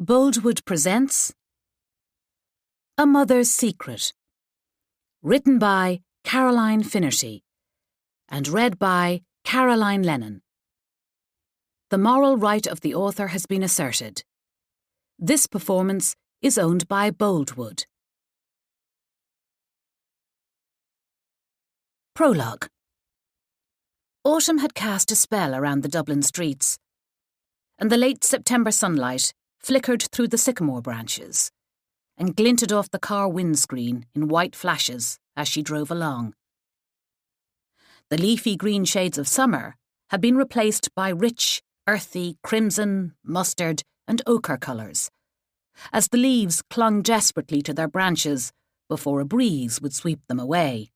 Boldwood presents A Mother's Secret, written by Caroline Finnerty and read by Caroline Lennon. The moral right of the author has been asserted. This performance is owned by Boldwood. Prologue. Autumn had cast a spell around the Dublin streets, and the late September sunlight flickered through the sycamore branches and glinted off the car windscreen in white flashes as she drove along. The leafy green shades of summer had been replaced by rich, earthy crimson, mustard and ochre colours, as the leaves clung desperately to their branches before a breeze would sweep them away.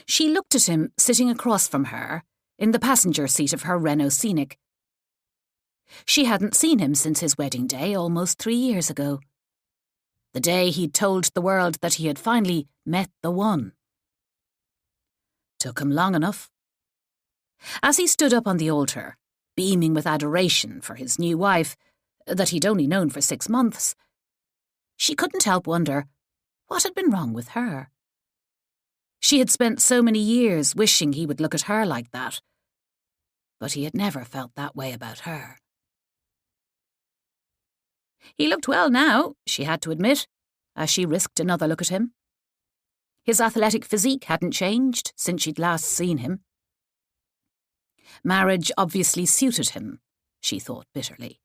She looked at him sitting across from her in the passenger seat of her Renault Scenic. She hadn't seen him since his wedding day almost 3 years ago. The day he'd told the world that he had finally met the one. Took him long enough. As he stood up on the altar, beaming with adoration for his new wife, that he'd only known for 6 months, she couldn't help wonder what had been wrong with her. She had spent so many years wishing he would look at her like that, but he had never felt that way about her. He looked well now, she had to admit, as she risked another look at him. His athletic physique hadn't changed since she'd last seen him. Marriage obviously suited him, she thought bitterly.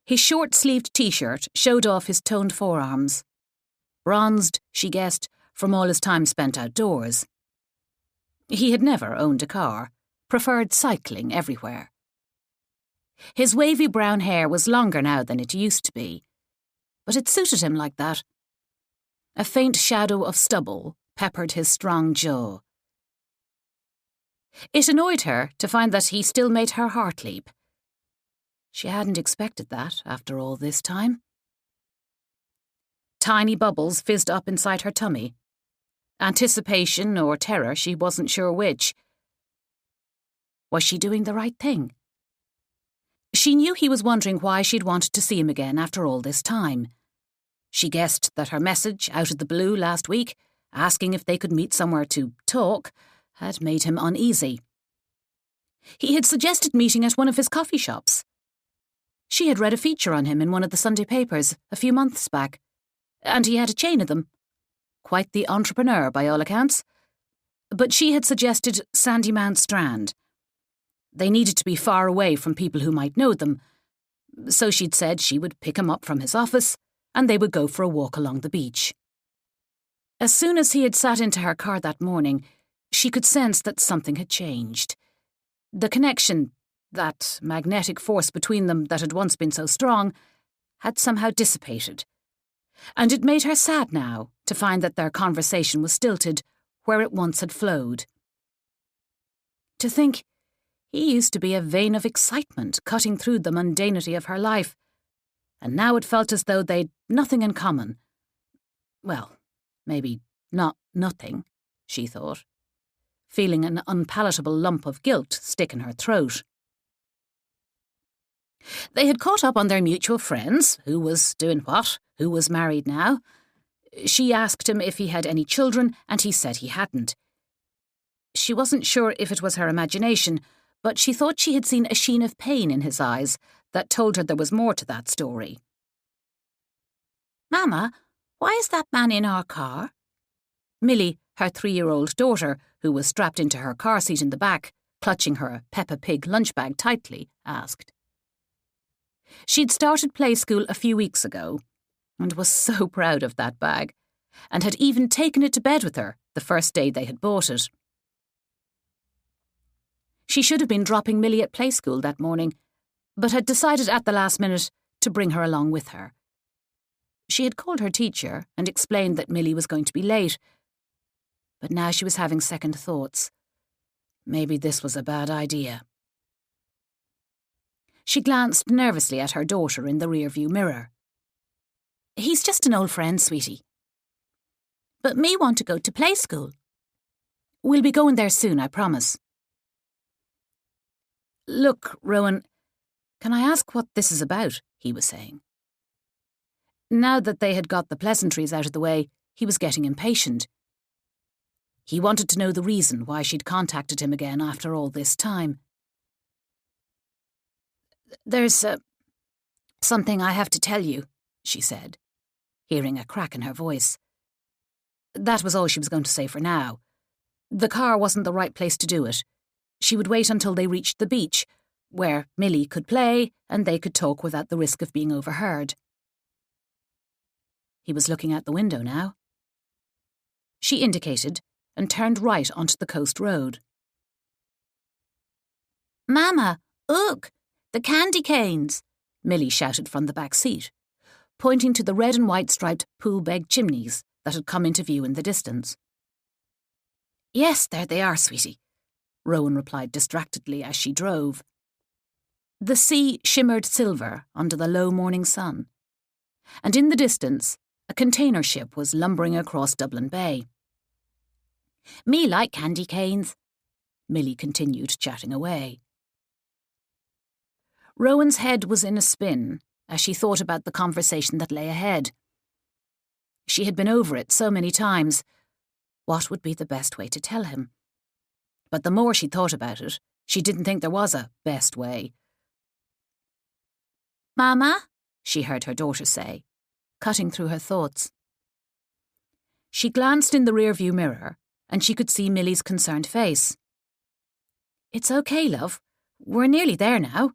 His short-sleeved T-shirt showed off his toned forearms. Bronzed, she guessed, from all his time spent outdoors. He had never owned a car, preferred cycling everywhere. His wavy brown hair was longer now than it used to be, but it suited him like that. A faint shadow of stubble peppered his strong jaw. It annoyed her to find that he still made her heart leap. She hadn't expected that after all this time. Tiny bubbles fizzed up inside her tummy. Anticipation or terror, she wasn't sure which. Was she doing the right thing? She knew he was wondering why she'd wanted to see him again after all this time. She guessed that her message out of the blue last week, asking if they could meet somewhere to talk, had made him uneasy. He had suggested meeting at one of his coffee shops. She had read a feature on him in one of the Sunday papers a few months back, and he had a chain of them. Quite the entrepreneur by all accounts. But she had suggested Sandymount Strand. They needed to be far away from people who might know them, so she'd said she would pick him up from his office and they would go for a walk along the beach. As soon as he had sat into her car that morning, she could sense that something had changed. The connection, that magnetic force between them that had once been so strong, had somehow dissipated. And it made her sad now to find that their conversation was stilted where it once had flowed. To think he used to be a vein of excitement cutting through the mundanity of her life, and now it felt as though they'd nothing in common. Well, maybe not nothing, she thought, feeling an unpalatable lump of guilt stick in her throat. They had caught up on their mutual friends, who was doing what, who was married now. She asked him if he had any children, and he said he hadn't. She wasn't sure if it was her imagination, but she thought she had seen a sheen of pain in his eyes that told her there was more to that story. "Mama, why is that man in our car?" Millie, her 3-year-old daughter, who was strapped into her car seat in the back, clutching her Peppa Pig lunch bag tightly, asked. She'd started play school a few weeks ago and was so proud of that bag, and had even taken it to bed with her the first day they had bought it. She should have been dropping Millie at play school that morning, but had decided at the last minute to bring her along with her. She had called her teacher and explained that Millie was going to be late, but now she was having second thoughts. Maybe this was a bad idea. She glanced nervously at her daughter in the rearview mirror. "He's just an old friend, sweetie." "But me want to go to play school." "We'll be going there soon, I promise." "Look, Rowan, "Can I ask what this is about?" he was saying. Now that they had got the pleasantries out of the way, he was getting impatient. He wanted to know the reason why she'd contacted him again after all this time. "There's something I have to tell you," she said, hearing a crack in her voice. That was all she was going to say for now. The car wasn't the right place to do it. She would wait until they reached the beach, where Millie could play and they could talk without the risk of being overheard. He was looking out the window now. She indicated and turned right onto the coast road. "Mama, look, the candy canes," Millie shouted from the back seat, pointing to the red and white striped pool-beg chimneys that had come into view in the distance. "Yes, there they are, sweetie," Rowan replied distractedly as she drove. The sea shimmered silver under the low morning sun, and in the distance, a container ship was lumbering across Dublin Bay. "Me like candy canes," Millie continued, chatting away. Rowan's head was in a spin as she thought about the conversation that lay ahead. She had been over it so many times. What would be the best way to tell him? But the more she thought about it, she didn't think there was a best way. "Mama," she heard her daughter say, cutting through her thoughts. She glanced in the rearview mirror and she could see Millie's concerned face. "It's okay, love. We're nearly there now,"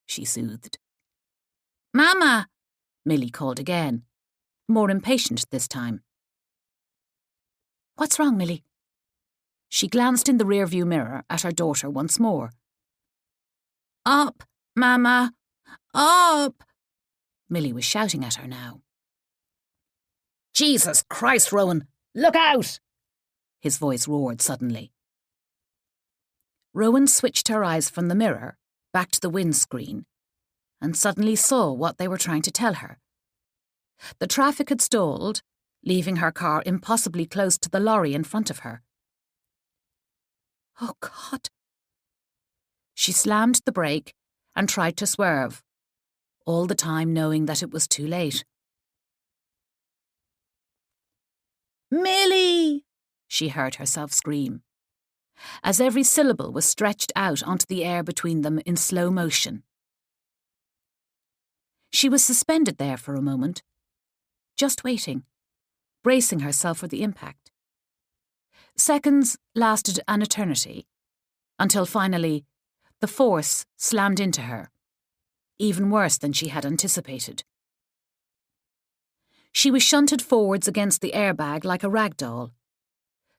she soothed. "Mama," Millie called again, more impatient this time. "What's wrong, Millie?" She glanced in the rearview mirror at her daughter once more. "Up, Mama, up!" Millie was shouting at her now. "Jesus Christ, Rowan, look out!" His voice roared suddenly. Rowan switched her eyes from the mirror back to the windscreen and suddenly saw what they were trying to tell her. The traffic had stalled, leaving her car impossibly close to the lorry in front of her. Oh, God! She slammed the brake and tried to swerve, all the time knowing that it was too late. "Millie!" she heard herself scream, as every syllable was stretched out onto the air between them in slow motion. She was suspended there for a moment, just waiting, bracing herself for the impact. Seconds lasted an eternity, until finally the force slammed into her, even worse than she had anticipated. She was shunted forwards against the airbag like a rag doll,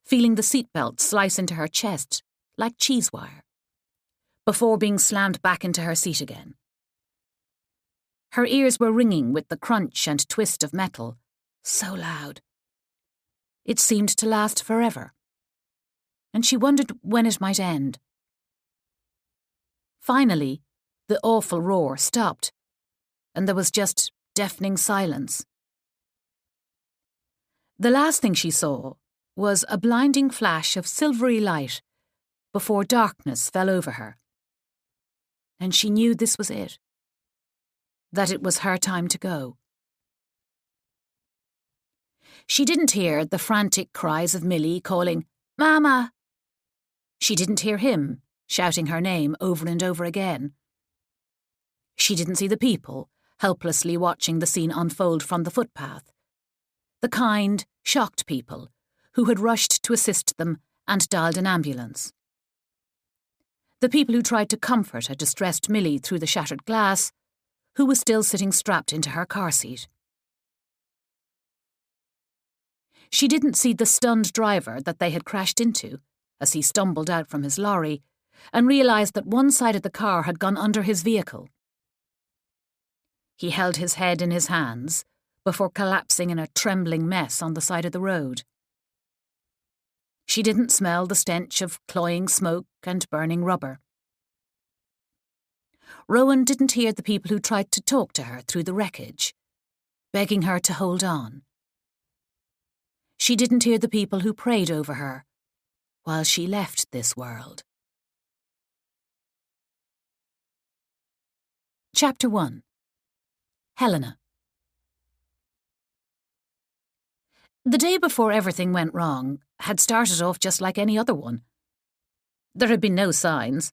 feeling the seatbelt slice into her chest like cheese wire, before being slammed back into her seat again. Her ears were ringing with the crunch and twist of metal, so loud. It seemed to last forever, and she wondered when it might end. Finally, the awful roar stopped, and there was just deafening silence. The last thing she saw was a blinding flash of silvery light before darkness fell over her. And she knew this was it, that it was her time to go. She didn't hear the frantic cries of Millie calling, "Mama!" She didn't hear him shouting her name over and over again. She didn't see the people helplessly watching the scene unfold from the footpath. The kind, shocked people who had rushed to assist them and dialed an ambulance. The people who tried to comfort a distressed Millie through the shattered glass, who was still sitting strapped into her car seat. She didn't see the stunned driver that they had crashed into as he stumbled out from his lorry and realised that one side of the car had gone under his vehicle. He held his head in his hands before collapsing in a trembling mess on the side of the road. She didn't smell the stench of cloying smoke and burning rubber. Rowan didn't hear the people who tried to talk to her through the wreckage, begging her to hold on. She didn't hear the people who prayed over her while she left this world. Chapter 1. Helena. The day before everything went wrong had started off just like any other one. There had been no signs,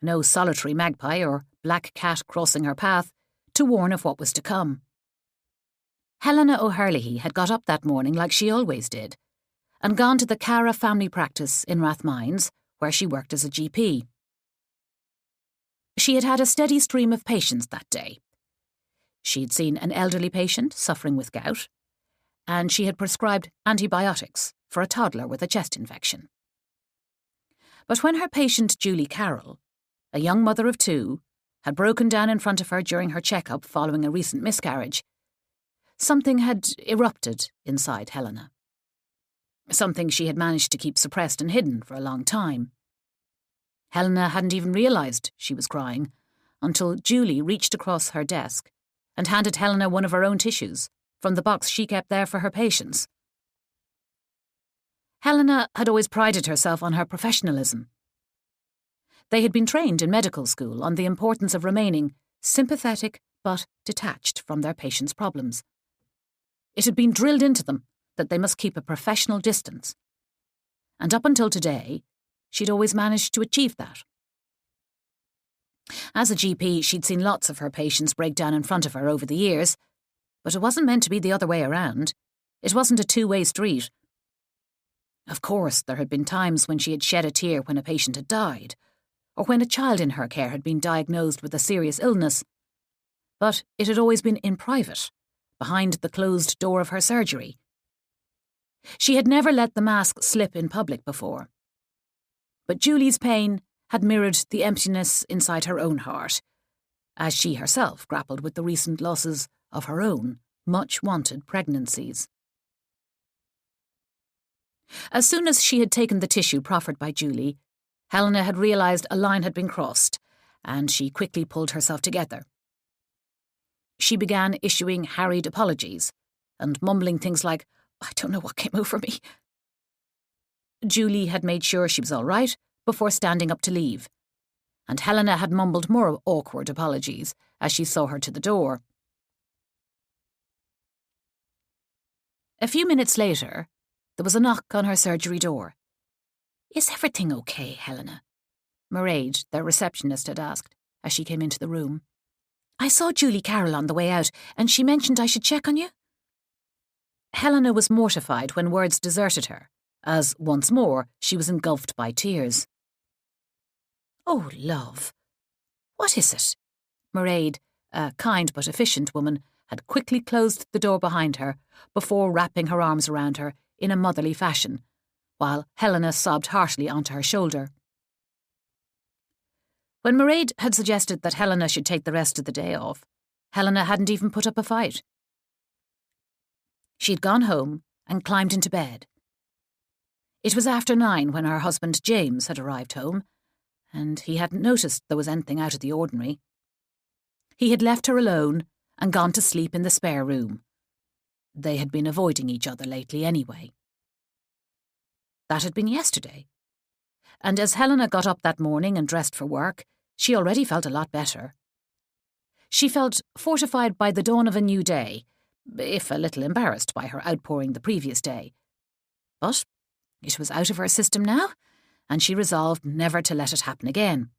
no solitary magpie or black cat crossing her path to warn of what was to come. Helena O'Herlihy had got up that morning like she always did, and gone to the Cara family practice in Rathmines, where she worked as a GP. She had had a steady stream of patients that day. She had seen an elderly patient suffering with gout, and she had prescribed antibiotics for a toddler with a chest infection. But when her patient Julie Carroll, a young mother of 2, had broken down in front of her during her checkup following a recent miscarriage, something had erupted inside Helena. Something she had managed to keep suppressed and hidden for a long time. Helena hadn't even realised she was crying until Julie reached across her desk and handed Helena one of her own tissues from the box she kept there for her patients. Helena had always prided herself on her professionalism. They had been trained in medical school on the importance of remaining sympathetic but detached from their patients' problems. It had been drilled into them that they must keep a professional distance. And up until today, she'd always managed to achieve that. As a GP, she'd seen lots of her patients break down in front of her over the years, but it wasn't meant to be the other way around. It wasn't a two-way street. Of course, there had been times when she had shed a tear when a patient had died, or when a child in her care had been diagnosed with a serious illness, but it had always been in private, behind the closed door of her surgery. She had never let the mask slip in public before. But Julie's pain had mirrored the emptiness inside her own heart, as she herself grappled with the recent losses of her own much-wanted pregnancies. As soon as she had taken the tissue proffered by Julie, Helena had realised a line had been crossed, and she quickly pulled herself together. She began issuing harried apologies and mumbling things like, "I don't know what came over me." Julie had made sure she was all right before standing up to leave, and Helena had mumbled more awkward apologies as she saw her to the door. A few minutes later, there was a knock on her surgery door. "Is everything okay, Helena?" Mairead, their receptionist, had asked as she came into the room. "I saw Julie Carroll on the way out, and she mentioned I should check on you." Helena was mortified when words deserted her, as once more she was engulfed by tears. "Oh, love, what is it?" Mairead, a kind but efficient woman, had quickly closed the door behind her before wrapping her arms around her in a motherly fashion, while Helena sobbed harshly onto her shoulder. When Mairead had suggested that Helena should take the rest of the day off, Helena hadn't even put up a fight. She'd gone home and climbed into bed. It was after 9 when her husband James had arrived home, and he hadn't noticed there was anything out of the ordinary. He had left her alone and gone to sleep in the spare room. They had been avoiding each other lately anyway. That had been yesterday, and as Helena got up that morning and dressed for work, she already felt a lot better. She felt fortified by the dawn of a new day, if a little embarrassed by her outpouring the previous day. But it was out of her system now, and she resolved never to let it happen again.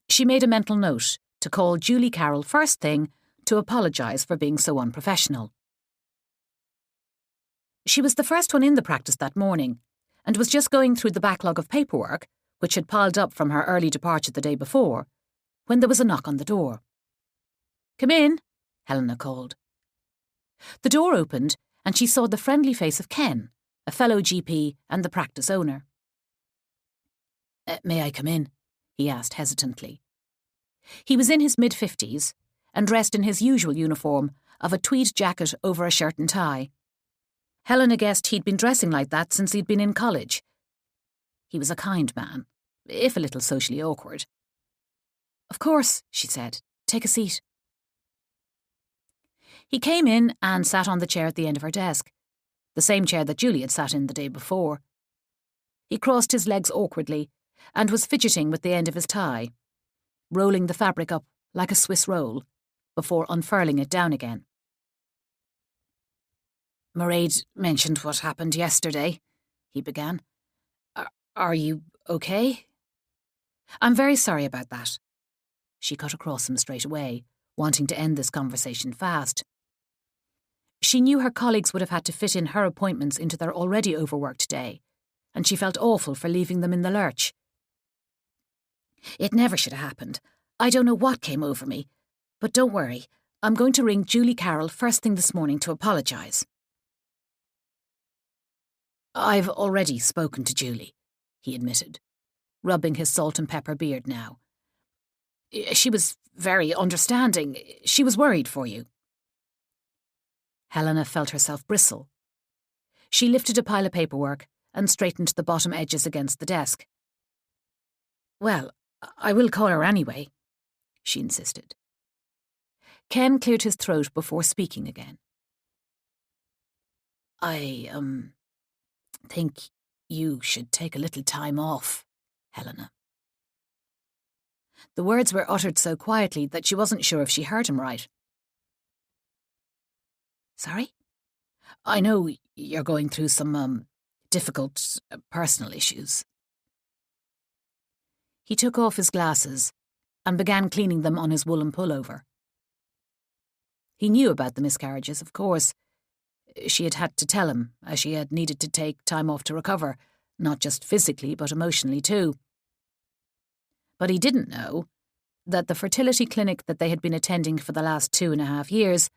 She made a mental note to call Julie Carroll first thing to apologise for being so unprofessional. She was the first one in the practice that morning, and was just going through the backlog of paperwork, which had piled up from her early departure the day before, when there was a knock on the door. "Come in," Helena called. The door opened, and she saw the friendly face of Ken, a fellow GP and the practice owner. "May I come in?" he asked hesitantly. He was in his mid-50s and dressed in his usual uniform of a tweed jacket over a shirt and tie. Helena guessed he'd been dressing like that since he'd been in college. He was a kind man, if a little socially awkward. "Of course," she said. "Take a seat." He came in and sat on the chair at the end of her desk, the same chair that Julie had sat in the day before. He crossed his legs awkwardly and was fidgeting with the end of his tie, rolling the fabric up like a Swiss roll, before unfurling it down again. "Mairead mentioned what happened yesterday," he began. Are you okay?" "I'm very sorry about that." She cut across him straight away, wanting to end this conversation fast. She knew her colleagues would have had to fit in her appointments into their already overworked day, and she felt awful for leaving them in the lurch. "It never should have happened. I don't know what came over me. But don't worry, I'm going to ring Julie Carroll first thing this morning to apologise." "I've already spoken to Julie," he admitted, rubbing his salt and pepper beard now. "She was very understanding. She was worried for you." Helena felt herself bristle. She lifted a pile of paperwork and straightened the bottom edges against the desk. "Well, I will call her anyway," she insisted. Ken cleared his throat before speaking again. "I, think you should take a little time off, Helena." The words were uttered so quietly that she wasn't sure if she heard him right. "Sorry? I know you're going through some, difficult personal issues." He took off his glasses and began cleaning them on his woolen pullover. He knew about the miscarriages, of course. She had had to tell him, as she had needed to take time off to recover, not just physically but emotionally too. But he didn't know that the fertility clinic that they had been attending for the last 2.5 years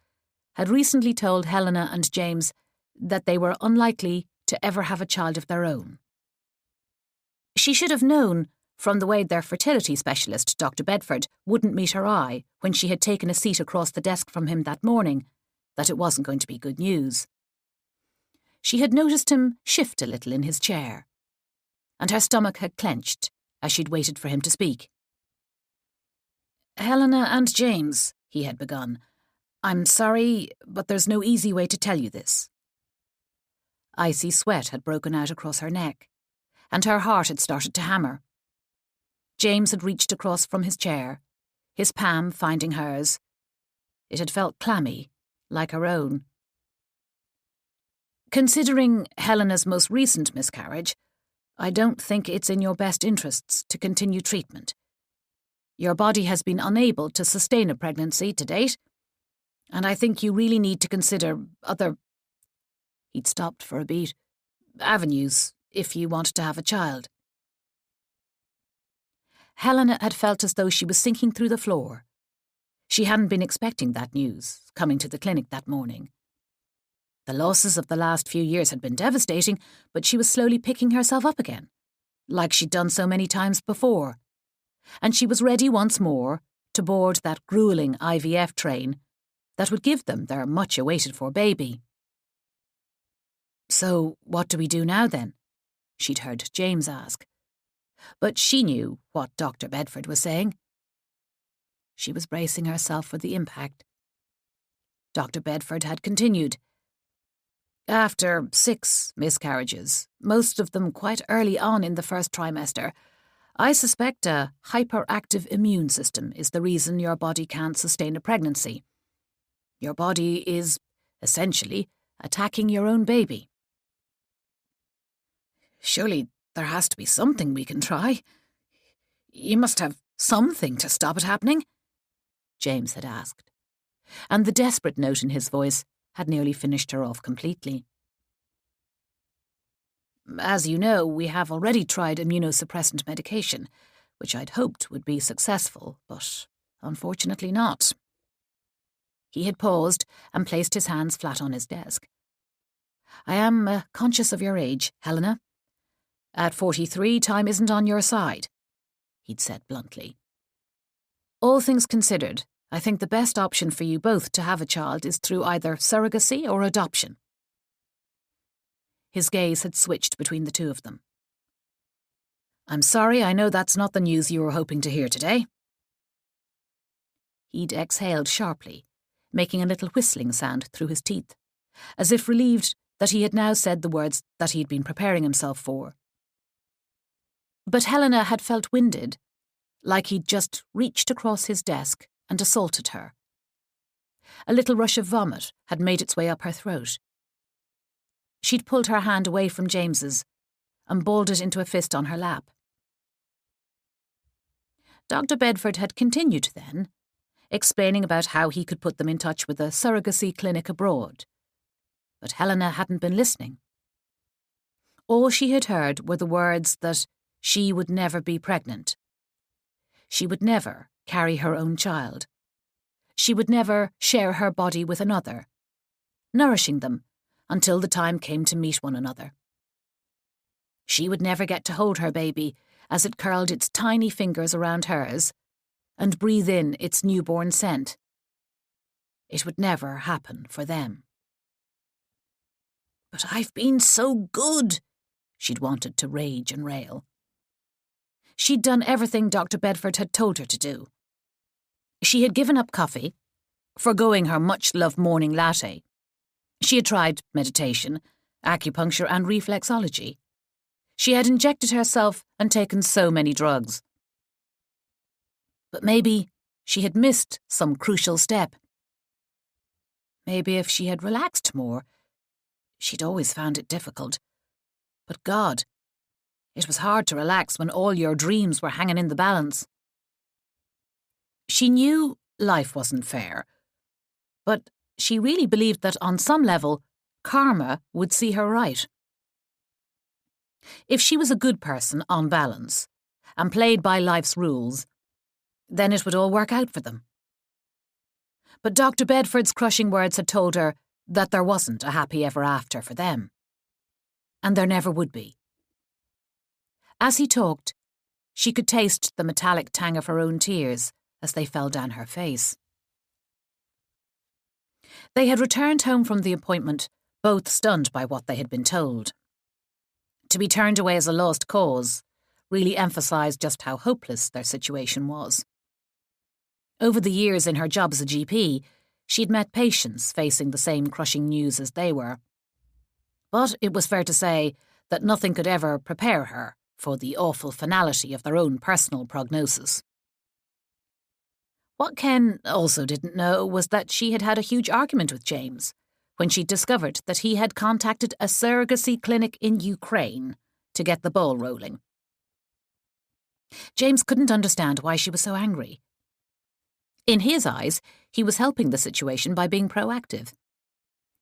had recently told Helena and James that they were unlikely to ever have a child of their own. She should have known from the way their fertility specialist, Dr. Bedford, wouldn't meet her eye when she had taken a seat across the desk from him that morning, that it wasn't going to be good news. She had noticed him shift a little in his chair, and her stomach had clenched as she'd waited for him to speak. "Helena and James," he had begun, "I'm sorry, but there's no easy way to tell you this." Icy sweat had broken out across her neck, and her heart had started to hammer. James had reached across from his chair, his palm finding hers. It had felt clammy, like her own. "Considering Helena's most recent miscarriage, I don't think it's in your best interests to continue treatment. Your body has been unable to sustain a pregnancy to date, and I think you really need to consider other—" He'd stopped for a beat. "Avenues, if you want to have a child." Helena had felt as though she was sinking through the floor. She hadn't been expecting that news, coming to the clinic that morning. The losses of the last few years had been devastating, but she was slowly picking herself up again, like she'd done so many times before. And she was ready once more to board that gruelling IVF train that would give them their much-awaited-for baby. "So what do we do now, then?" she'd heard James ask. But she knew what Dr. Bedford was saying. She was bracing herself for the impact. Dr. Bedford had continued. "After 6 miscarriages, most of them quite early on in the first trimester, I suspect a hyperactive immune system is the reason your body can't sustain a pregnancy. Your body is, essentially, attacking your own baby." "Surely there has to be something we can try. You must have something to stop it happening," James had asked, and the desperate note in his voice had nearly finished her off completely. "As you know, we have already tried immunosuppressant medication, which I'd hoped would be successful, but unfortunately not." He had paused and placed his hands flat on his desk. "I am conscious of your age, Helena. At 43, time isn't on your side," he'd said bluntly. "All things considered, I think the best option for you both to have a child is through either surrogacy or adoption." His gaze had switched between the two of them. "I'm sorry, I know that's not the news you were hoping to hear today." He'd exhaled sharply, making a little whistling sound through his teeth, as if relieved that he had now said the words that he'd been preparing himself for. But Helena had felt winded, like he'd just reached across his desk and assaulted her. A little rush of vomit had made its way up her throat. She'd pulled her hand away from James's and balled it into a fist on her lap. Dr. Bedford had continued then, explaining about how he could put them in touch with a surrogacy clinic abroad. But Helena hadn't been listening. All she had heard were the words that she would never be pregnant. She would never carry her own child. She would never share her body with another, nourishing them until the time came to meet one another. She would never get to hold her baby as it curled its tiny fingers around hers and breathe in its newborn scent. It would never happen for them. "But I've been so good," she'd wanted to rage and rail. She'd done everything Dr. Bedford had told her to do. She had given up coffee, forgoing her much-loved morning latte. She had tried meditation, acupuncture and reflexology. She had injected herself and taken so many drugs. But maybe she had missed some crucial step. Maybe if she had relaxed more, she'd always found it difficult. But God, it was hard to relax when all your dreams were hanging in the balance. She knew life wasn't fair, but she really believed that on some level, karma would see her right. If she was a good person on balance and played by life's rules, then it would all work out for them. But Dr. Bedford's crushing words had told her that there wasn't a happy ever after for them. And there never would be. As he talked, she could taste the metallic tang of her own tears as they fell down her face. They had returned home from the appointment, both stunned by what they had been told. To be turned away as a lost cause really emphasised just how hopeless their situation was. Over the years in her job as a GP, she'd met patients facing the same crushing news as they were. But it was fair to say that nothing could ever prepare her for the awful finality of their own personal prognosis. What Ken also didn't know was that she had had a huge argument with James when she discovered that he had contacted a surrogacy clinic in Ukraine to get the ball rolling. James couldn't understand why she was so angry. In his eyes, he was helping the situation by being proactive.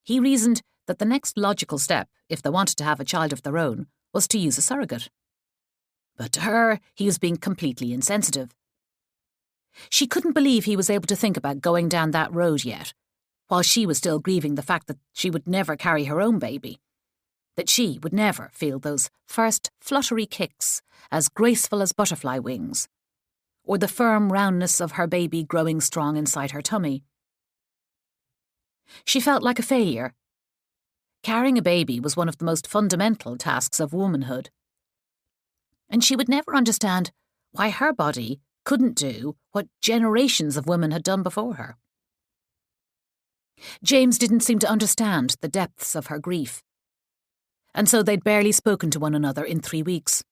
He reasoned that the next logical step, if they wanted to have a child of their own, was to use a surrogate. But to her, he was being completely insensitive. She couldn't believe he was able to think about going down that road yet, while she was still grieving the fact that she would never carry her own baby, that she would never feel those first fluttery kicks as graceful as butterfly wings, or the firm roundness of her baby growing strong inside her tummy. She felt like a failure. Carrying a baby was one of the most fundamental tasks of womanhood. And she would never understand why her body couldn't do what generations of women had done before her. James didn't seem to understand the depths of her grief, and so they'd barely spoken to one another in 3 weeks.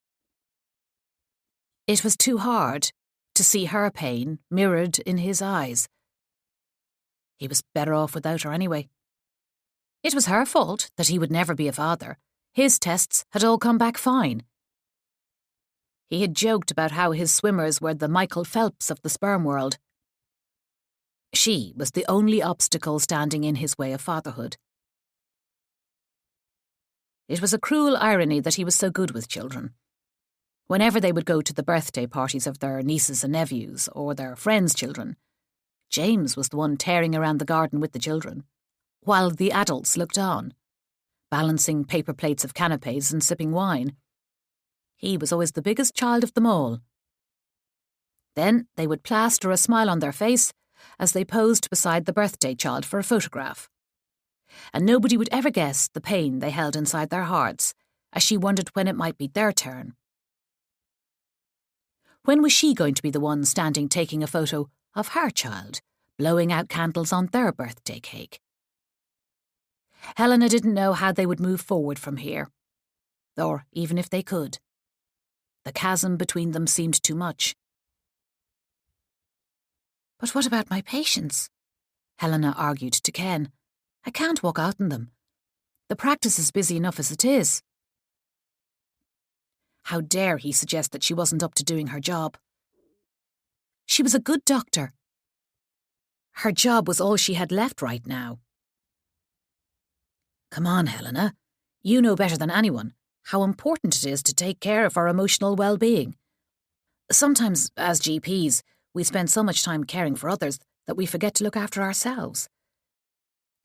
It was too hard to see her pain mirrored in his eyes. He was better off without her anyway. It was her fault that he would never be a father. His tests had all come back fine. He had joked about how his swimmers were the Michael Phelps of the sperm world. She was the only obstacle standing in his way of fatherhood. It was a cruel irony that he was so good with children. Whenever they would go to the birthday parties of their nieces and nephews or their friends' children, James was the one tearing around the garden with the children, while the adults looked on, balancing paper plates of canapes and sipping wine. He was always the biggest child of them all. Then they would plaster a smile on their face as they posed beside the birthday child for a photograph. And nobody would ever guess the pain they held inside their hearts as she wondered when it might be their turn. When was she going to be the one standing taking a photo of her child, blowing out candles on their birthday cake? Helena didn't know how they would move forward from here, or even if they could. The chasm between them seemed too much. But what about my patients? Helena argued to Ken. I can't walk out on them. The practice is busy enough as it is. How dare he suggest that she wasn't up to doing her job? She was a good doctor. Her job was all she had left right now. Come on, Helena. You know better than anyone how important it is to take care of our emotional well-being. Sometimes, as GPs, we spend so much time caring for others that we forget to look after ourselves.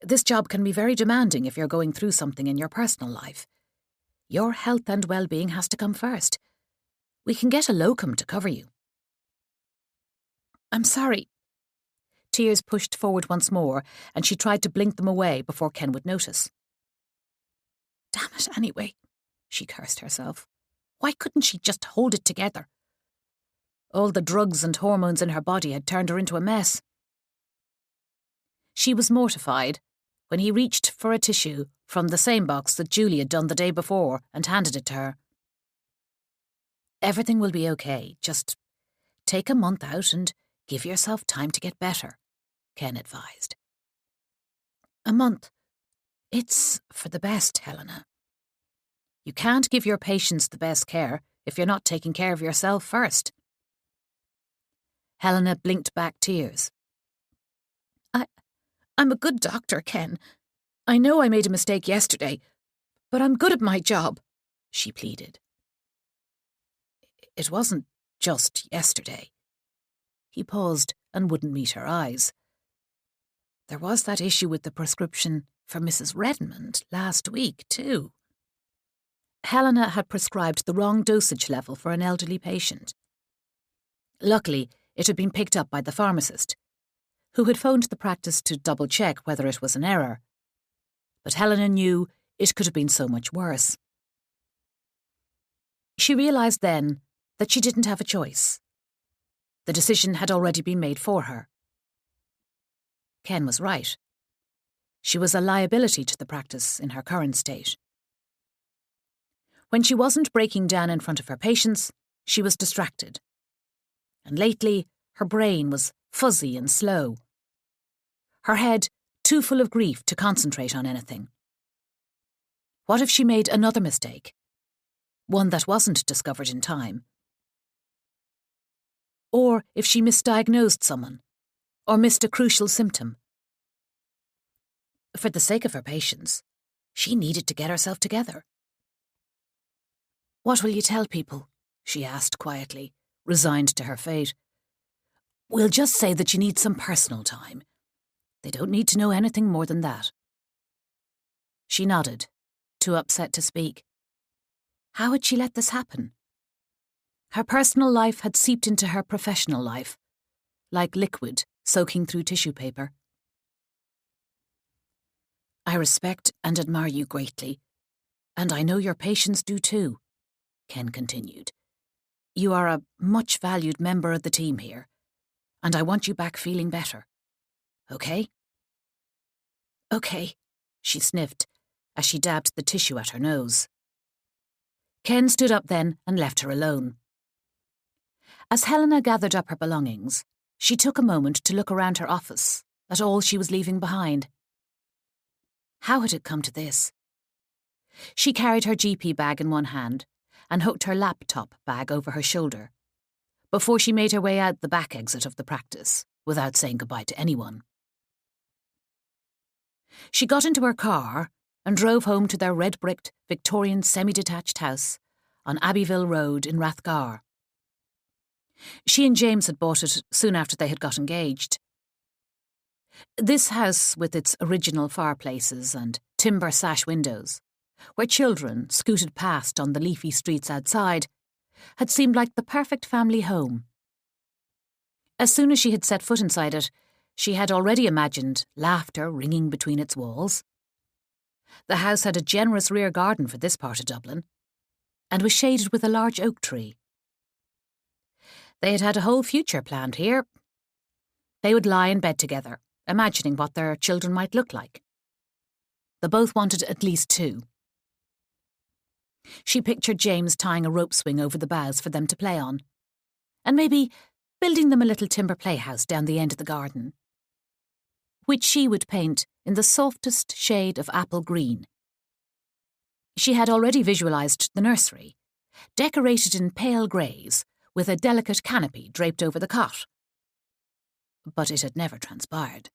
This job can be very demanding if you're going through something in your personal life. Your health and well-being has to come first. We can get a locum to cover you. I'm sorry. Tears pushed forward once more, and she tried to blink them away before Ken would notice. Damn it, anyway, she cursed herself. Why couldn't she just hold it together? All the drugs and hormones in her body had turned her into a mess. She was mortified when he reached for a tissue from the same box that Julie had done the day before and handed it to her. Everything will be okay. Just take a month out and give yourself time to get better, Ken advised. A month? It's for the best, Helena. You can't give your patients the best care if you're not taking care of yourself first. Helena blinked back tears. I'm a good doctor, Ken. I know I made a mistake yesterday, but I'm good at my job, she pleaded. It wasn't just yesterday. He paused and wouldn't meet her eyes. There was that issue with the prescription for Mrs. Redmond last week, too. Helena had prescribed the wrong dosage level for an elderly patient. Luckily, it had been picked up by the pharmacist, who had phoned the practice to double-check whether it was an error. But Helena knew it could have been so much worse. She realised then that she didn't have a choice. The decision had already been made for her. Ken was right. She was a liability to the practice in her current state. When she wasn't breaking down in front of her patients, she was distracted. And lately, her brain was fuzzy and slow. Her head too full of grief to concentrate on anything. What if she made another mistake? One that wasn't discovered in time? Or if she misdiagnosed someone, or missed a crucial symptom? For the sake of her patients, she needed to get herself together. What will you tell people? She asked quietly, resigned to her fate. We'll just say that you need some personal time. They don't need to know anything more than that. She nodded, too upset to speak. How had she let this happen? Her personal life had seeped into her professional life, like liquid soaking through tissue paper. I respect and admire you greatly, and I know your patients do too, Ken continued. You are a much valued member of the team here, and I want you back feeling better. Okay? Okay, she sniffed as she dabbed the tissue at her nose. Ken stood up then and left her alone. As Helena gathered up her belongings, she took a moment to look around her office at all she was leaving behind. How had it come to this? She carried her GP bag in one hand and hooked her laptop bag over her shoulder before she made her way out the back exit of the practice without saying goodbye to anyone. She got into her car and drove home to their red-bricked Victorian semi-detached house on Abbeyville Road in Rathgar. She and James had bought it soon after they had got engaged. This house, with its original fireplaces and timber sash windows, where children scooted past on the leafy streets outside, had seemed like the perfect family home. As soon as she had set foot inside it, she had already imagined laughter ringing between its walls. The house had a generous rear garden for this part of Dublin, and was shaded with a large oak tree. They had had a whole future planned here. They would lie in bed together, imagining what their children might look like. They both wanted at least 2. She pictured James tying a rope swing over the boughs for them to play on, and maybe building them a little timber playhouse down the end of the garden, which she would paint in the softest shade of apple green. She had already visualised the nursery, decorated in pale greys, with a delicate canopy draped over the cot. But it had never transpired.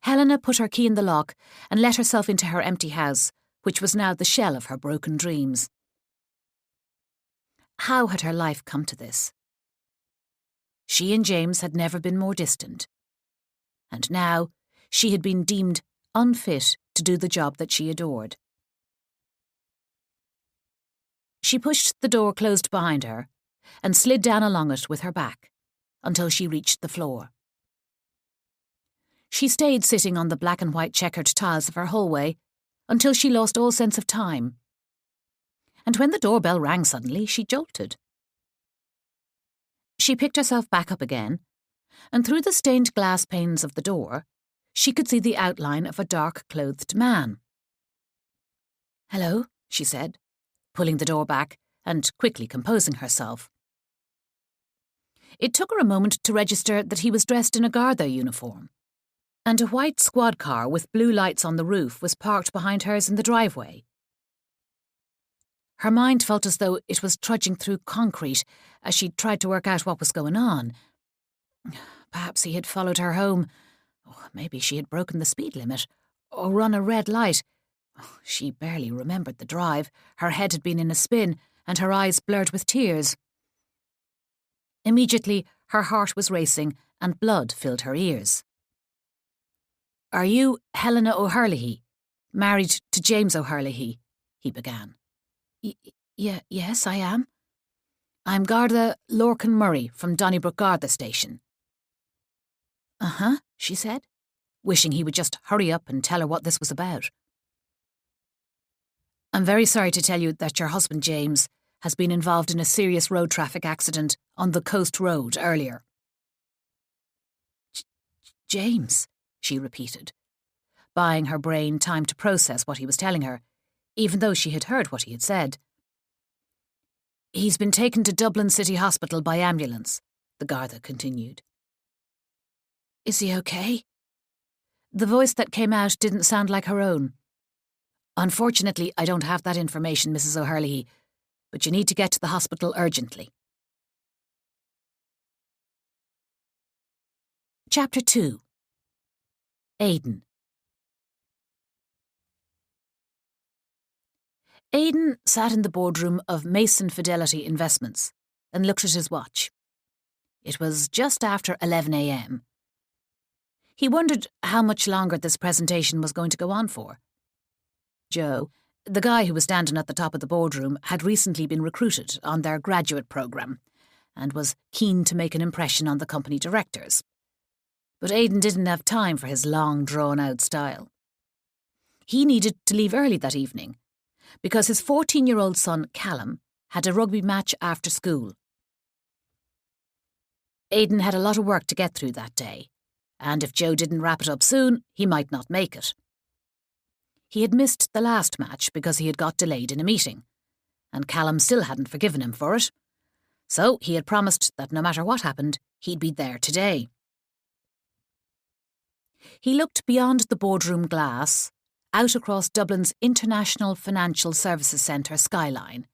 Helena put her key in the lock and let herself into her empty house, which was now the shell of her broken dreams. How had her life come to this? She and James had never been more distant. And now she had been deemed unfit to do the job that she adored. She pushed the door closed behind her and slid down along it with her back until she reached the floor. She stayed sitting on the black and white checkered tiles of her hallway until she lost all sense of time. And when the doorbell rang suddenly, she jolted. She picked herself back up again, and through the stained glass panes of the door, she could see the outline of a dark-clothed man. "Hello," she said, pulling the door back and quickly composing herself. It took her a moment to register that he was dressed in a Garda uniform, and a white squad car with blue lights on the roof was parked behind hers in the driveway. Her mind felt as though it was trudging through concrete as she tried to work out what was going on. Perhaps he had followed her home. Maybe she had broken the speed limit or run a red light. She barely remembered the drive. Her head had been in a spin and her eyes blurred with tears. Immediately, her heart was racing and blood filled her ears. "Are you Helena O'Herlihy, married to James O'Herlihy?" he began. Yes, I am. I'm Garda Lorcan Murray from Donnybrook Garda Station." "Uh-huh," she said, wishing he would just hurry up and tell her what this was about. "I'm very sorry to tell you that your husband James has been involved in a serious road traffic accident on the Coast Road earlier." James, she repeated, buying her brain time to process what he was telling her, even though she had heard what he had said. "He's been taken to Dublin City Hospital by ambulance," the Garda continued. "Is he okay?" The voice that came out didn't sound like her own. "Unfortunately, I don't have that information, Mrs. O'Herlihy, but you need to get to the hospital urgently." Chapter 2. Aidan. Aidan sat in the boardroom of Mason Fidelity Investments and looked at his watch. It was just after 11 a.m. He wondered how much longer this presentation was going to go on for. Joe, the guy who was standing at the top of the boardroom, had recently been recruited on their graduate programme and was keen to make an impression on the company directors. But Aidan didn't have time for his long, drawn-out style. He needed to leave early that evening because his 14-year-old son, Callum, had a rugby match after school. Aidan had a lot of work to get through that day, and if Joe didn't wrap it up soon, he might not make it. He had missed the last match because he had got delayed in a meeting, and Callum still hadn't forgiven him for it, so he had promised that no matter what happened, he'd be there today. He looked beyond the boardroom glass, out across Dublin's International Financial Services Centre skyline,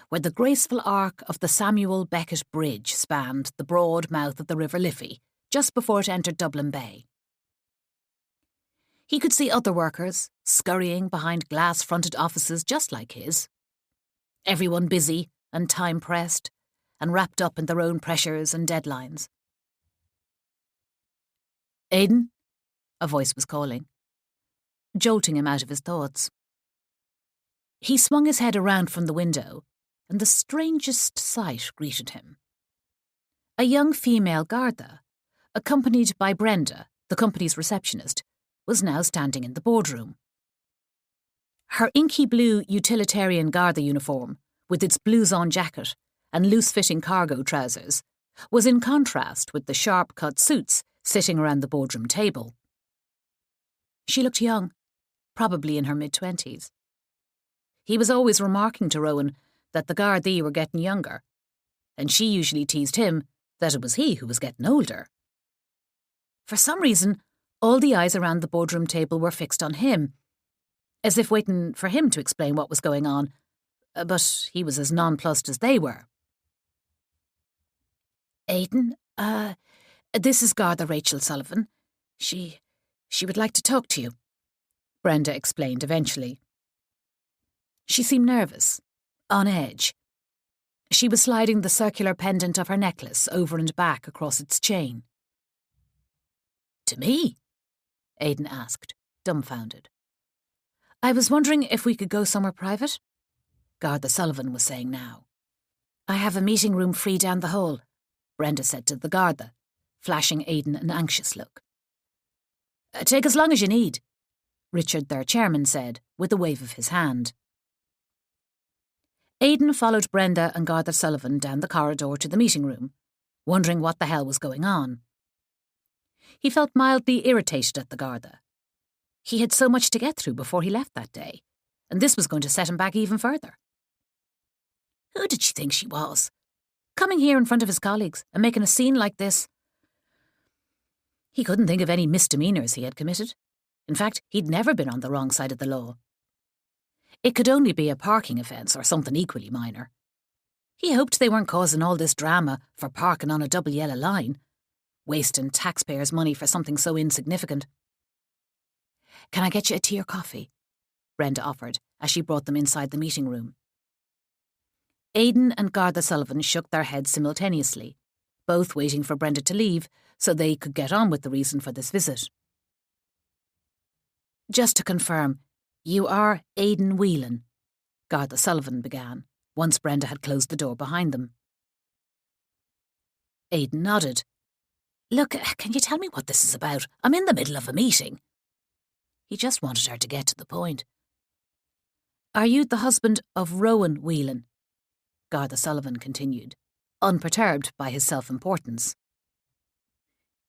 where the graceful arc of the Samuel Beckett Bridge spanned the broad mouth of the River Liffey just before it entered Dublin Bay. He could see other workers scurrying behind glass-fronted offices just like his, everyone busy and time-pressed and wrapped up in their own pressures and deadlines. "Aidan?" a voice was calling, jolting him out of his thoughts. He swung his head around from the window, and the strangest sight greeted him. A young female Garda, accompanied by Brenda, the company's receptionist, was now standing in the boardroom. Her inky blue utilitarian Garda uniform, with its blouson jacket and loose-fitting cargo trousers, was in contrast with the sharp-cut suits sitting around the boardroom table. She looked young, probably in her mid-20s. He was always remarking to Rowan that the Gardaí were getting younger, and she usually teased him that it was he who was getting older. For some reason, all the eyes around the boardroom table were fixed on him, as if waiting for him to explain what was going on, but he was as nonplussed as they were. "Aidan, this is Garda Rachel Sullivan. She would like to talk to you," Brenda explained eventually. She seemed nervous, on edge. She was sliding the circular pendant of her necklace over and back across its chain. "To me?" Aidan asked, dumbfounded. "I was wondering if we could go somewhere private," Garda Sullivan was saying now. "I have a meeting room free down the hall," Brenda said to the Garda, flashing Aidan an anxious look. "Take as long as you need," Richard, their chairman, said, with a wave of his hand. Aidan followed Brenda and Garda Sullivan down the corridor to the meeting room, wondering what the hell was going on. He felt mildly irritated at the Garda. He had so much to get through before he left that day, and this was going to set him back even further. Who did she think she was? Coming here in front of his colleagues and making a scene like this? He couldn't think of any misdemeanours he had committed. In fact, he'd never been on the wrong side of the law. It could only be a parking offence or something equally minor. He hoped they weren't causing all this drama for parking on a double yellow line, wasting taxpayers' money for something so insignificant. "Can I get you a tea or coffee?" Brenda offered as she brought them inside the meeting room. Aidan and Garda Sullivan shook their heads simultaneously, both waiting for Brenda to leave so they could get on with the reason for this visit. "Just to confirm, you are Aidan Whelan," Garda Sullivan began, once Brenda had closed the door behind them. Aidan nodded. "Look, can you tell me what this is about? I'm in the middle of a meeting." He just wanted her to get to the point. "Are you the husband of Rowan Whelan?" Garda Sullivan continued, unperturbed by his self-importance.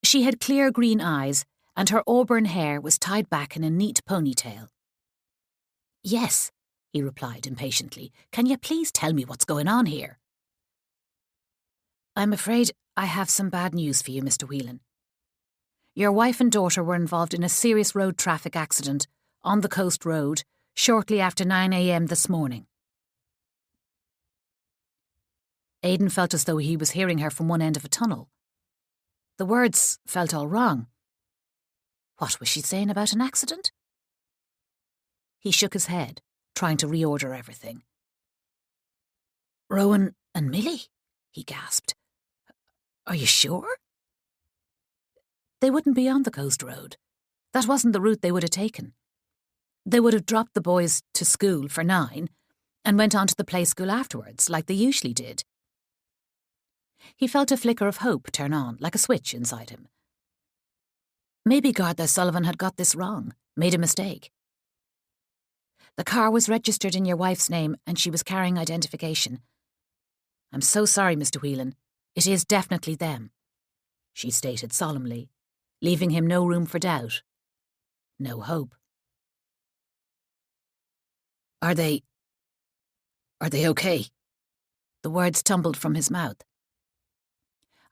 She had clear green eyes, and her auburn hair was tied back in a neat ponytail. "Yes," he replied impatiently. "Can you please tell me what's going on here?" "I'm afraid I have some bad news for you, Mr. Whelan. Your wife and daughter were involved in a serious road traffic accident on the Coast Road shortly after 9 a.m. this morning." Aidan felt as though he was hearing her from one end of a tunnel. The words felt all wrong. What was she saying about an accident? He shook his head, trying to reorder everything. "Rowan and Millie?" he gasped. "Are you sure?" They wouldn't be on the Coast Road. That wasn't the route they would have taken. They would have dropped the boys to school for 9 and went on to the play school afterwards, like they usually did. He felt a flicker of hope turn on, like a switch inside him. Maybe Garda Sullivan had got this wrong, made a mistake. "The car was registered in your wife's name and she was carrying identification. I'm so sorry, Mr. Whelan. It is definitely them," she stated solemnly, leaving him no room for doubt. No hope. Are they okay?" The words tumbled from his mouth.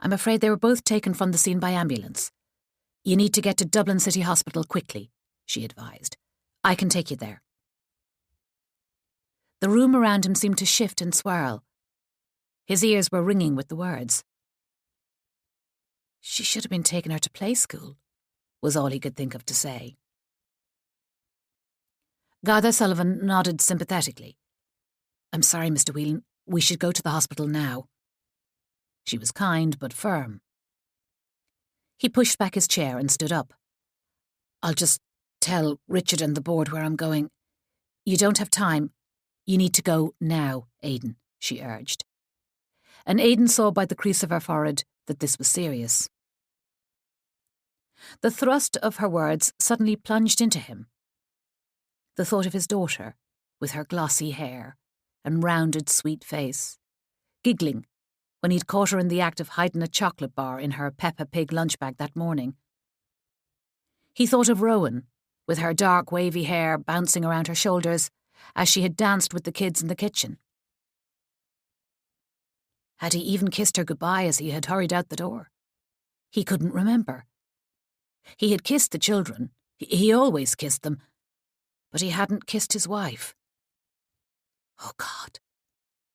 "I'm afraid they were both taken from the scene by ambulance. You need to get to Dublin City Hospital quickly," she advised. "I can take you there." The room around him seemed to shift and swirl. His ears were ringing with the words. She should have been taking her to play school, was all he could think of to say. Garda Sullivan nodded sympathetically. "I'm sorry, Mr. Whelan. We should go to the hospital now." She was kind but firm. He pushed back his chair and stood up. "I'll just tell Richard and the board where I'm going. You don't have time. You need to go now, Aidan," she urged. And Aidan saw by the crease of her forehead that this was serious. The thrust of her words suddenly plunged into him. The thought of his daughter, with her glossy hair and rounded sweet face, giggling when he'd caught her in the act of hiding a chocolate bar in her Peppa Pig lunchbag that morning. He thought of Rowan, with her dark wavy hair bouncing around her shoulders as she had danced with the kids in the kitchen. Had he even kissed her goodbye as he had hurried out the door? He couldn't remember. He had kissed the children. He always kissed them. But he hadn't kissed his wife. Oh, God.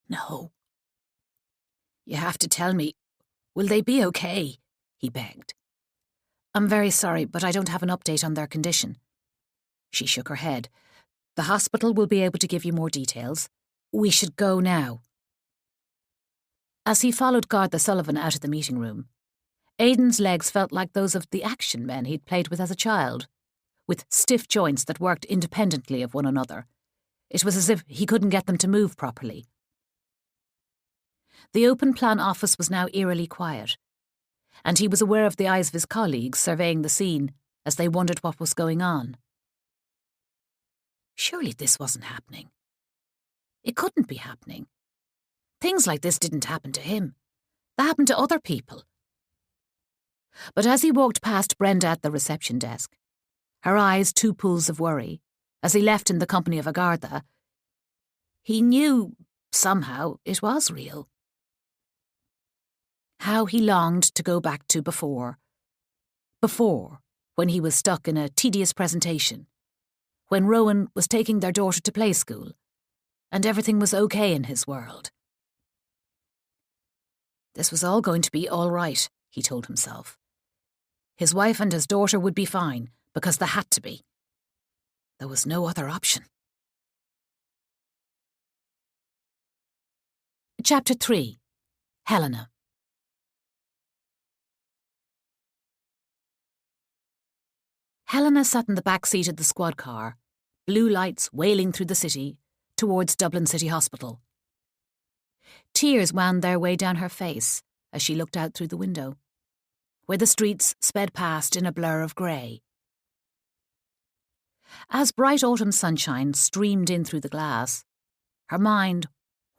No. You have to tell me. Will they be okay? He begged. I'm very sorry, but I don't have an update on their condition. She shook her head. The hospital will be able to give you more details. We should go now. As he followed Garda Sullivan out of the meeting room, Aidan's legs felt like those of the action men he'd played with as a child, with stiff joints that worked independently of one another. It was as if he couldn't get them to move properly. The open plan office was now eerily quiet, and he was aware of the eyes of his colleagues surveying the scene as they wondered what was going on. Surely this wasn't happening. It couldn't be happening. Things like this didn't happen to him. They happened to other people. But as he walked past Brenda at the reception desk, her eyes two pools of worry, as he left in the company of a Garda, he knew, somehow, it was real. How he longed to go back to before. Before, when he was stuck in a tedious presentation, when Rowan was taking their daughter to play school, and everything was okay in his world. This was all going to be all right, he told himself. His wife and his daughter would be fine, because they had to be. There was no other option. Chapter 3. Helena. Helena sat in the back seat of the squad car, blue lights wailing through the city, towards Dublin City Hospital. Tears wound their way down her face as she looked out through the window, where the streets sped past in a blur of grey. As bright autumn sunshine streamed in through the glass, her mind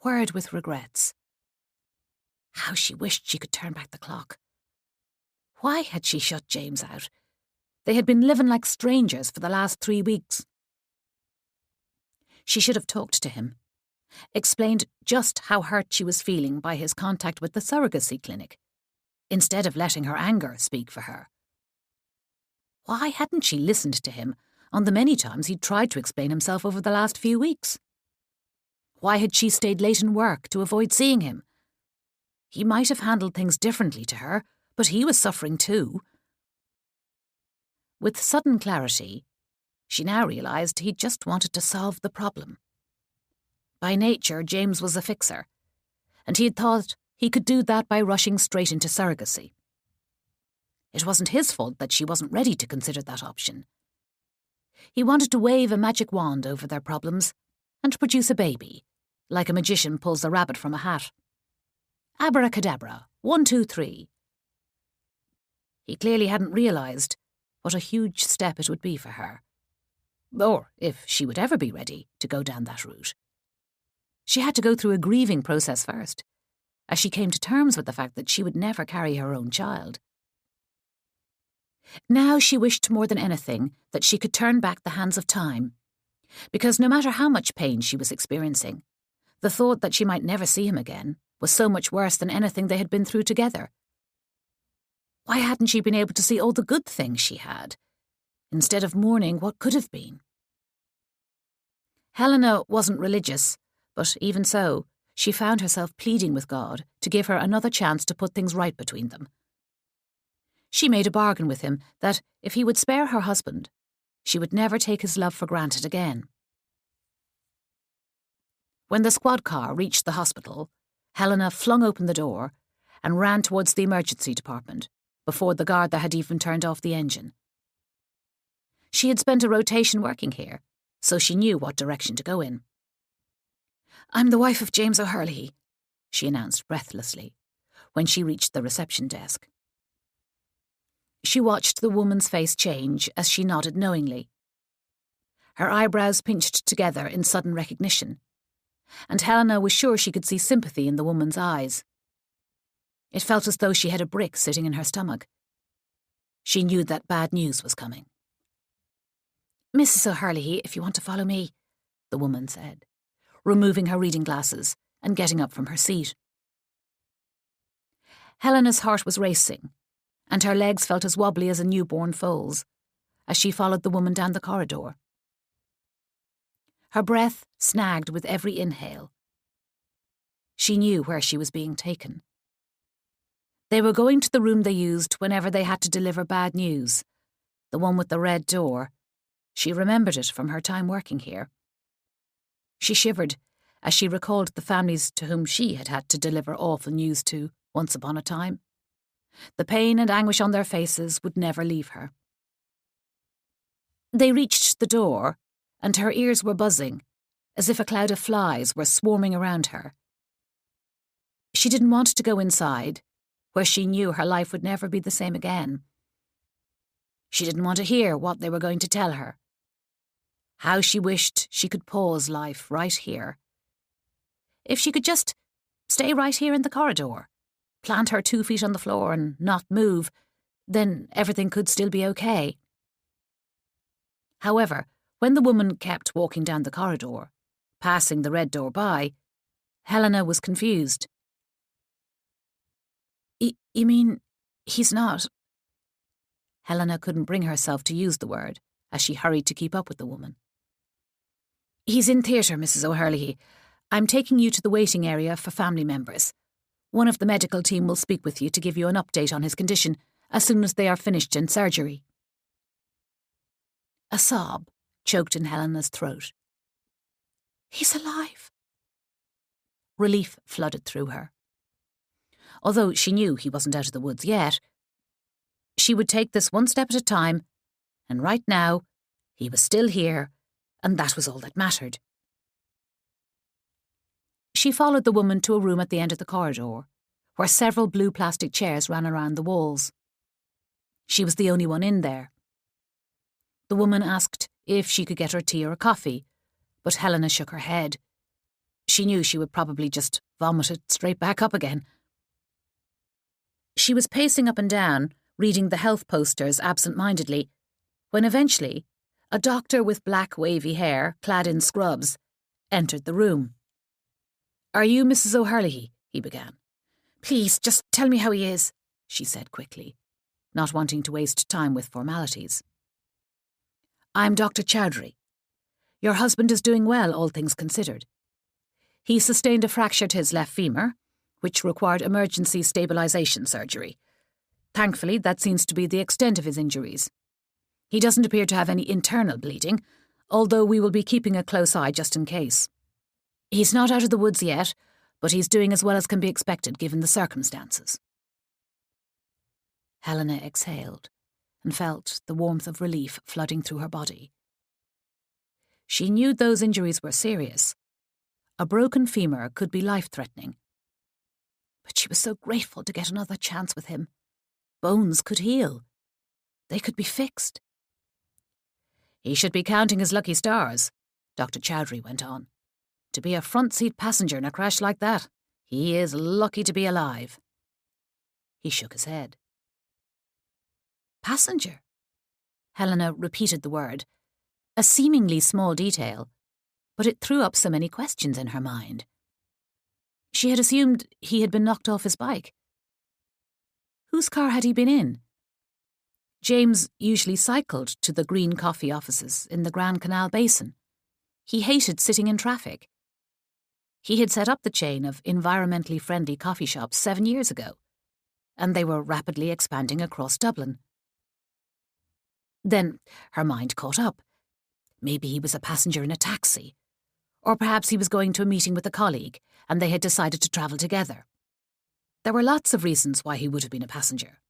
whirred with regrets. How she wished she could turn back the clock. Why had she shut James out? They had been living like strangers for the last 3 weeks. She should have talked to him, explained just how hurt she was feeling by his contact with the surrogacy clinic, instead of letting her anger speak for her. Why hadn't she listened to him on the many times he'd tried to explain himself over the last few weeks? Why had she stayed late in work to avoid seeing him? He might have handled things differently to her, but he was suffering too. With sudden clarity, she now realised he just wanted to solve the problem. By nature, James was a fixer, and he had thought he could do that by rushing straight into surrogacy. It wasn't his fault that she wasn't ready to consider that option. He wanted to wave a magic wand over their problems and produce a baby, like a magician pulls a rabbit from a hat. Abracadabra, 1, 2, 3. He clearly hadn't realised what a huge step it would be for her, or if she would ever be ready to go down that route. She had to go through a grieving process first, as she came to terms with the fact that she would never carry her own child. Now she wished more than anything that she could turn back the hands of time, because no matter how much pain she was experiencing, the thought that she might never see him again was so much worse than anything they had been through together. Why hadn't she been able to see all the good things she had, instead of mourning what could have been? Helena wasn't religious, but even so, she found herself pleading with God to give her another chance to put things right between them. She made a bargain with him that if he would spare her husband, she would never take his love for granted again. When the squad car reached the hospital, Helena flung open the door and ran towards the emergency department before the Garda had even turned off the engine. She had spent a rotation working here, so she knew what direction to go in. "I'm the wife of James O'Herlihy," she announced breathlessly when she reached the reception desk. She watched the woman's face change as she nodded knowingly. Her eyebrows pinched together in sudden recognition, and Helena was sure she could see sympathy in the woman's eyes. It felt as though she had a brick sitting in her stomach. She knew that bad news was coming. "Mrs. O'Herlihy, if you want to follow me," the woman said, removing her reading glasses and getting up from her seat. Helena's heart was racing, and her legs felt as wobbly as a newborn foal's as she followed the woman down the corridor. Her breath snagged with every inhale. She knew where she was being taken. They were going to the room they used whenever they had to deliver bad news, the one with the red door. She remembered it from her time working here. She shivered as she recalled the families to whom she had had to deliver awful news to once upon a time. The pain and anguish on their faces would never leave her. They reached the door, and her ears were buzzing, as if a cloud of flies were swarming around her. She didn't want to go inside, where she knew her life would never be the same again. She didn't want to hear what they were going to tell her. How she wished she could pause life right here. If she could just stay right here in the corridor, plant her 2 feet on the floor and not move, then everything could still be okay. However, when the woman kept walking down the corridor, passing the red door by, Helena was confused. You mean he's not? Helena couldn't bring herself to use the word as she hurried to keep up with the woman. He's in theatre, Mrs. O'Herlihy. I'm taking you to the waiting area for family members. One of the medical team will speak with you to give you an update on his condition as soon as they are finished in surgery. A sob choked in Helena's throat. He's alive. Relief flooded through her. Although she knew he wasn't out of the woods yet, she would take this one step at a time, and right now, he was still here, and that was all that mattered. She followed the woman to a room at the end of the corridor, where several blue plastic chairs ran around the walls. She was the only one in there. The woman asked if she could get her tea or a coffee, but Helena shook her head. She knew she would probably just vomit it straight back up again. She was pacing up and down, reading the health posters absent-mindedly, when eventually a doctor with black wavy hair, clad in scrubs, entered the room. "Are you Mrs. O'Herlihy?" he began. "Please, just tell me how he is," she said quickly, not wanting to waste time with formalities. "I'm Dr. Chowdhury. Your husband is doing well, all things considered. He sustained a fracture to his left femur, which required emergency stabilisation surgery. Thankfully, that seems to be the extent of his injuries. He doesn't appear to have any internal bleeding, although we will be keeping a close eye just in case. He's not out of the woods yet, but he's doing as well as can be expected given the circumstances." Helena exhaled and felt the warmth of relief flooding through her body. She knew those injuries were serious. A broken femur could be life-threatening. But she was so grateful to get another chance with him. Bones could heal. They could be fixed. "He should be counting his lucky stars," Dr. Chowdhury went on. "To be a front-seat passenger in a crash like that, he is lucky to be alive." He shook his head. "Passenger?" Helena repeated the word, a seemingly small detail, but it threw up so many questions in her mind. She had assumed he had been knocked off his bike. Whose car had he been in? James usually cycled to the Green Coffee offices in the Grand Canal Basin. He hated sitting in traffic. He had set up the chain of environmentally friendly coffee shops 7 years ago, and they were rapidly expanding across Dublin. Then her mind caught up. Maybe he was a passenger in a taxi. Or perhaps he was going to a meeting with a colleague, and they had decided to travel together. There were lots of reasons why he would have been a passenger.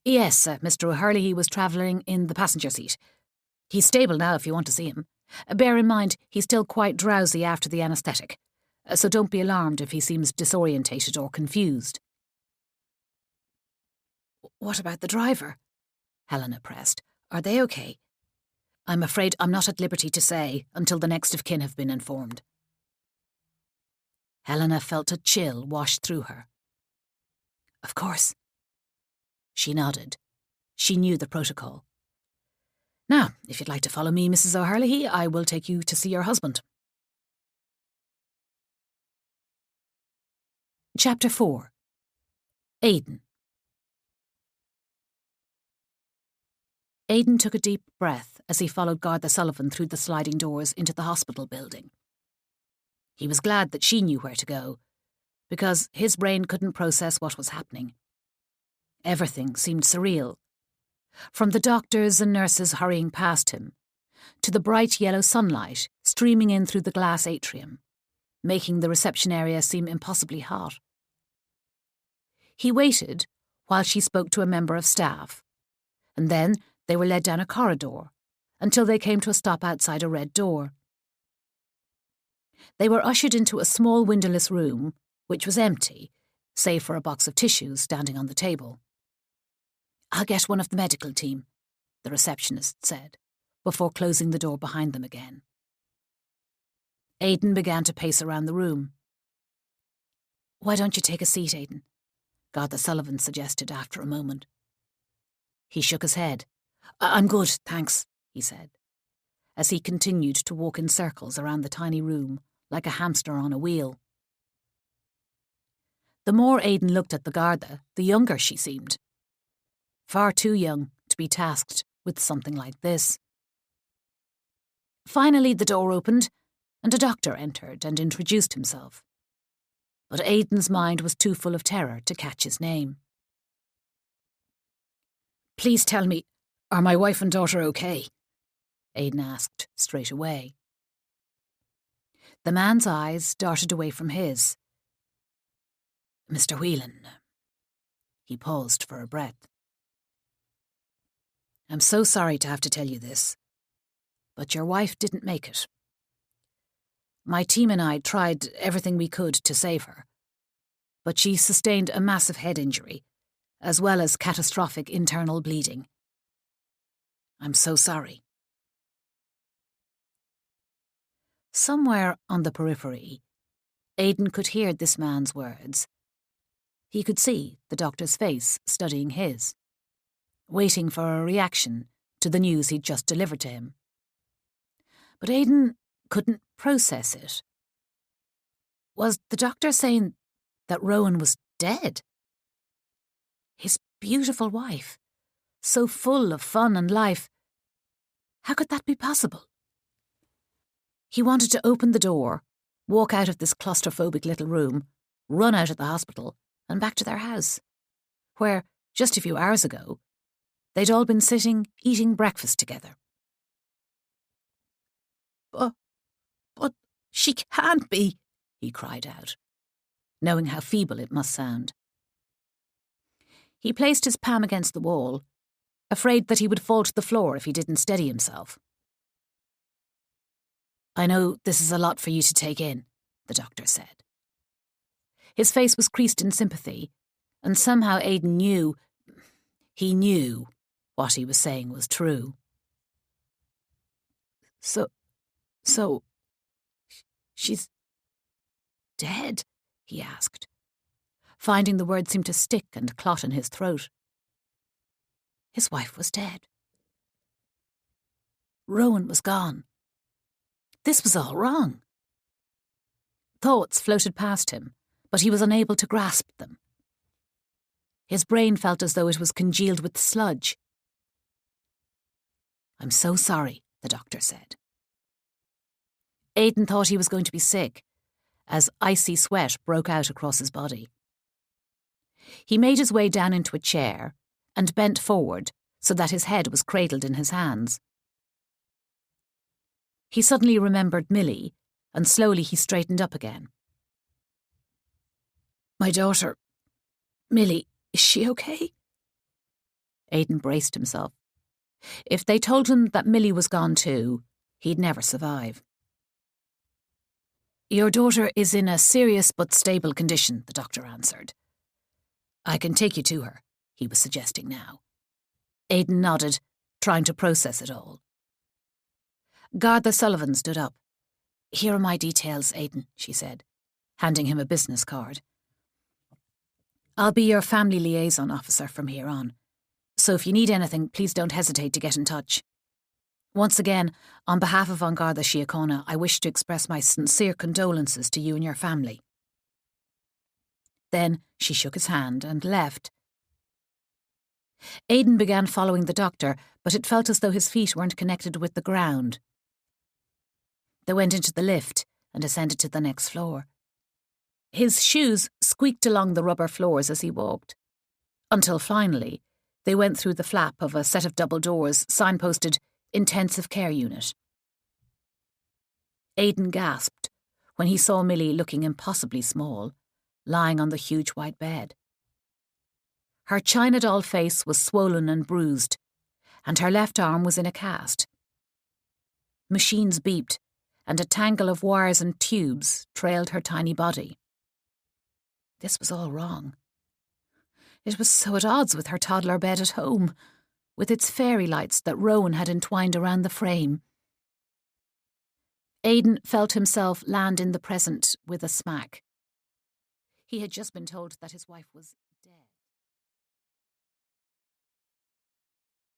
Yes, Mr. O'Herlihy was travelling in the passenger seat. He's stable now if you want to see him. Bear in mind, he's still quite drowsy after the anaesthetic, so don't be alarmed if he seems disorientated or confused. What about the driver? Helena pressed. Are they okay? I'm afraid I'm not at liberty to say until the next of kin have been informed. Helena felt a chill wash through her. Of course. She nodded. She knew the protocol. Now, if you'd like to follow me, Mrs. O'Herlihy, I will take you to see your husband. Chapter 4. Aidan. Aidan took a deep breath as he followed Garda Sullivan through the sliding doors into the hospital building. He was glad that she knew where to go, because his brain couldn't process what was happening. Everything seemed surreal. From the doctors and nurses hurrying past him, to the bright yellow sunlight streaming in through the glass atrium, making the reception area seem impossibly hot. He waited while she spoke to a member of staff, and then they were led down a corridor until they came to a stop outside a red door. They were ushered into a small windowless room, which was empty, save for a box of tissues standing on the table. "I'll get one of the medical team," the receptionist said, before closing the door behind them again. Aidan began to pace around the room. "Why don't you take a seat, Aidan?" Garda Sullivan suggested after a moment. He shook his head. "I'm good, thanks," he said, as he continued to walk in circles around the tiny room like a hamster on a wheel. The more Aidan looked at the Garda, the younger she seemed. Far too young to be tasked with something like this. Finally, the door opened, and a doctor entered and introduced himself. But Aidan's mind was too full of terror to catch his name. "Please tell me, are my wife and daughter okay?" Aidan asked straight away. The man's eyes darted away from his. "Mr. Whelan." He paused for a breath. "I'm so sorry to have to tell you this, but your wife didn't make it. My team and I tried everything we could to save her, but she sustained a massive head injury, as well as catastrophic internal bleeding. I'm so sorry." Somewhere on the periphery, Aidan could hear this man's words. He could see the doctor's face studying his, waiting for a reaction to the news he'd just delivered to him. But Aidan couldn't process it. Was the doctor saying that Rowan was dead? His beautiful wife, so full of fun and life. How could that be possible? He wanted to open the door, walk out of this claustrophobic little room, run out of the hospital and back to their house, where, just a few hours ago, they'd all been sitting, eating breakfast together. But she can't be," he cried out, knowing how feeble it must sound. He placed his palm against the wall, afraid that he would fall to the floor if he didn't steady himself. "I know this is a lot for you to take in," the doctor said. His face was creased in sympathy, and somehow Aidan knew what he was saying was true. So, she's dead?" he asked, finding the words seemed to stick and clot in his throat. His wife was dead. Rowan was gone. This was all wrong. Thoughts floated past him, but he was unable to grasp them. His brain felt as though it was congealed with sludge. "I'm so sorry," the doctor said. Aidan thought he was going to be sick, as icy sweat broke out across his body. He made his way down into a chair and bent forward so that his head was cradled in his hands. He suddenly remembered Millie, and slowly he straightened up again. "My daughter, Millie, is she okay?" Aidan braced himself. If they told him that Millie was gone too, he'd never survive. "Your daughter is in a serious but stable condition," the doctor answered. "I can take you to her," he was suggesting now. Aidan nodded, trying to process it all. Garda Sullivan stood up. "Here are my details, Aidan," she said, handing him a business card. "I'll be your family liaison officer from here on, so if you need anything, please don't hesitate to get in touch. Once again, on behalf of An Garda Síochána, I wish to express my sincere condolences to you and your family." Then she shook his hand and left. Aidan began following the doctor, but it felt as though his feet weren't connected with the ground. They went into the lift and ascended to the next floor. His shoes squeaked along the rubber floors as he walked, until finally they went through the flap of a set of double doors signposted Intensive Care Unit. Aidan gasped when he saw Millie looking impossibly small, lying on the huge white bed. Her china doll face was swollen and bruised, and her left arm was in a cast. Machines beeped, and a tangle of wires and tubes trailed her tiny body. This was all wrong. It was so at odds with her toddler bed at home, with its fairy lights that Rowan had entwined around the frame. Aidan felt himself land in the present with a smack. He had just been told that his wife was